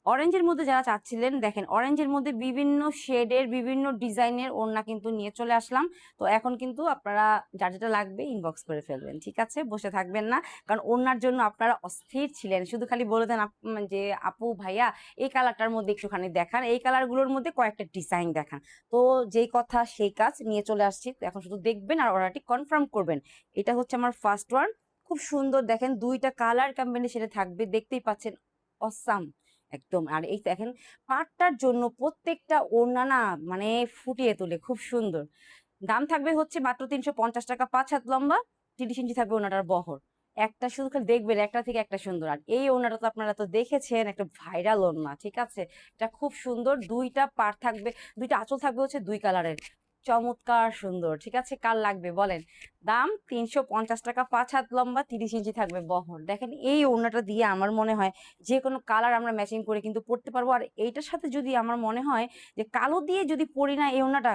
অরেঞ্জের মধ্যে যারা চাচ্ছিলেন, দেখেন অরেঞ্জের মধ্যে বিভিন্ন শেডের বিভিন্ন ডিজাইনের ওড়না কিন্তু নিয়ে চলে আসলাম। তো এখন কিন্তু আপনারা যার যেটা লাগবে ইনবক্স করে ফেলবেন, ঠিক আছে? বসে থাকবেন না, কারণ ওড়নার জন্য আপনারা অস্থির ছিলেন, শুধু খালি বলে দেন যে আপু ভাইয়া এই কালারটার মধ্যে একটুখানি দেখান, এই কালারগুলোর মধ্যে কয়েকটা ডিজাইন দেখান। তো যেই কথা সেই কাজ, নিয়ে চলে আসছি। তো এখন শুধু দেখবেন আর অর্ডারটি কনফার্ম করবেন। এটা হচ্ছে আমার ফার্স্ট ওয়ান, খুব সুন্দর, দেখেন দুইটা কালার কম্বিনেশনে থাকবে, দেখতেই পাচ্ছেন, অসাম একদম। আর এই দেখেন পাটটার জন্য প্রত্যেকটা ওড়না না মানে ফুটিয়ে তোলে, খুব সুন্দর। দাম থাকবে হচ্ছে মাত্র 350 টাকা, 5 হাত লম্বা, 30 ইঞ্চি থাকবে ওনাটার বহর। একটা শুধু খালি দেখবেন, একটা থেকে একটা সুন্দর। আর এই ওড়নাটা তো আপনারা তো দেখেছেন, একটা ভাইরাল ওড়না, ঠিক আছে? এটা খুব সুন্দর, দুইটা পাট থাকবে, দুইটা আঁচল থাকবে হচ্ছে দুই কালারের, চমৎকার সুন্দর, ঠিক আছে? কার লাগবে বলেন। দাম 350 টাকা, 5 হাত লম্বা, 30 ইঞ্চি থাকবে বহর। দেখেন এই ওড়নাটা দিয়ে আমার মনে হয় যে কোনো কালার আমরা ম্যাচিং করে কিন্তু পরতে পারবো। আর এইটার সাথে যদি আমার মনে হয় যে কালো দিয়ে যদি পরি না এই ওড়নাটা,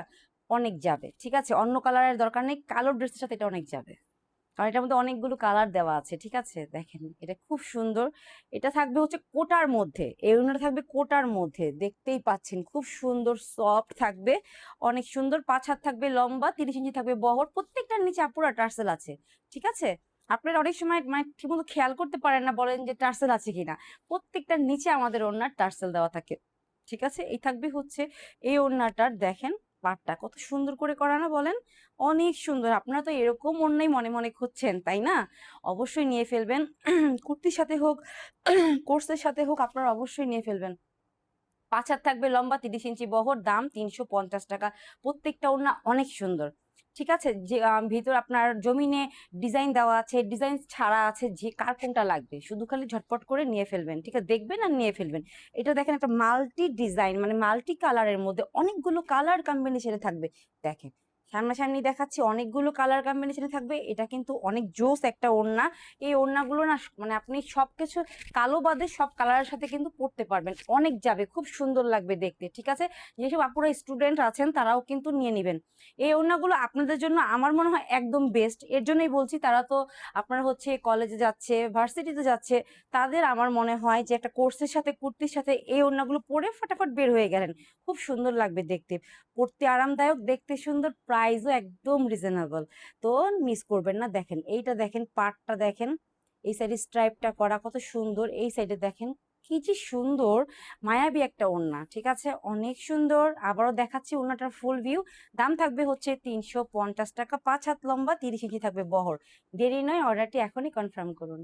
অনেক যাবে, ঠিক আছে? অন্য কালারের দরকার নেই, কালো ড্রেসের সাথে এটা অনেক যাবে, কারণ এটার মধ্যে অনেকগুলো কালার দেওয়া আছে, ঠিক আছে? দেখেন এটা খুব সুন্দর। এটা থাকবে হচ্ছে কোটার মধ্যে, এই ওড়নাটা থাকবে কোটার মধ্যে, দেখতেই পাচ্ছেন খুব সুন্দর, সফট থাকবে, অনেক সুন্দর। 5 হাত থাকবে লম্বা, 30 ইঞ্চি থাকবে বহর, প্রত্যেকটার নিচে আপুরা টার্সেল আছে, ঠিক আছে? আপনারা অনেক সময় মানে ঠিকমতো খেয়াল করতে পারেন না, বলেন যে টার্সেল আছে কিনা। প্রত্যেকটার নিচে আমাদের ওড়নার টার্সেল দেওয়া থাকে, ঠিক আছে? এই থাকবে হচ্ছে এই ওড়নাটার, দেখেন পাটটা কত সুন্দর করে করা না, বলেন? অনেক সুন্দর। আপনারা তো এরকম ওড়নাই মনে মনে খুঁজছেন, তাই না? অবশ্যই নিয়ে ফেলবেন। কুর্তির সাথে হোক, কোর্সের সাথে হোক, আপনারা অবশ্যই নিয়ে ফেলবেন। 5 হাত থাকবে লম্বা, 30 ইঞ্চি বহর, দাম 350 টাকা। প্রত্যেকটা ওড়না অনেক সুন্দর, ঠিক আছে? যে ভিতর আপনার জমিনে ডিজাইন দেওয়া আছে, ডিজাইন ছাড়া আছে, যে কার কোনটা লাগবে শুধু খালি ঝটপট করে নিয়ে ফেলবেন, ঠিক আছে? দেখবেন আর নিয়ে ফেলবেন। এটা দেখেন একটা মাল্টি ডিজাইন, মানে মাল্টি কালারের মধ্যে অনেকগুলো কালার কম্বিনেশনে থাকবে। দেখেন সামনাসামনি দেখাচ্ছি, অনেকগুলো কালার কম্বিনেশনে থাকবে। এটা কিন্তু অনেক জোস একটা ওড়না। এই ওড়নাগুলো না মানে আপনি সবকিছু কালো বাদে সব কালারের সাথে কিন্তু পরতে পারবেন, অনেক যাবে, খুব সুন্দর লাগবে দেখতে, ঠিক আছে? যেসব আপুরা স্টুডেন্ট আছেন তারাও কিন্তু নিয়ে নেবেন। এই ওড়নাগুলো আপনাদের জন্য আমার মনে হয় একদম বেস্ট। এর জন্যই বলছি, তারা তো আপনার হচ্ছে কলেজে যাচ্ছে, ভার্সিটিতে যাচ্ছে, তাদের আমার মনে হয় যে একটা কোর্সের সাথে কুর্তির সাথে এই ওড়নাগুলো পরে ফটাফট বের হয়ে গেলেন, খুব সুন্দর লাগবে দেখতে, পরতে আরামদায়ক, দেখতে সুন্দর, প্রাইসও একদম রিজনেবল। তো মিস করবেন না। দেখেন এইটা, দেখেন পাটটা দেখেন, এই সাইডে স্ট্রাইপটা করা কত সুন্দর, এই সাইডে দেখেন কি যে সুন্দর, মায়াবী একটা ওড়না, ঠিক আছে? অনেক সুন্দর। আবারও দেখাচ্ছি ওড়নাটার ফুল ভিউ। দাম থাকবে হচ্ছে 350 টাকা, 5 হাত লম্বা, 30 ইঞ্চি থাকবে বহর। দেরি নয়, অর্ডারটি এখনই কনফার্ম করুন।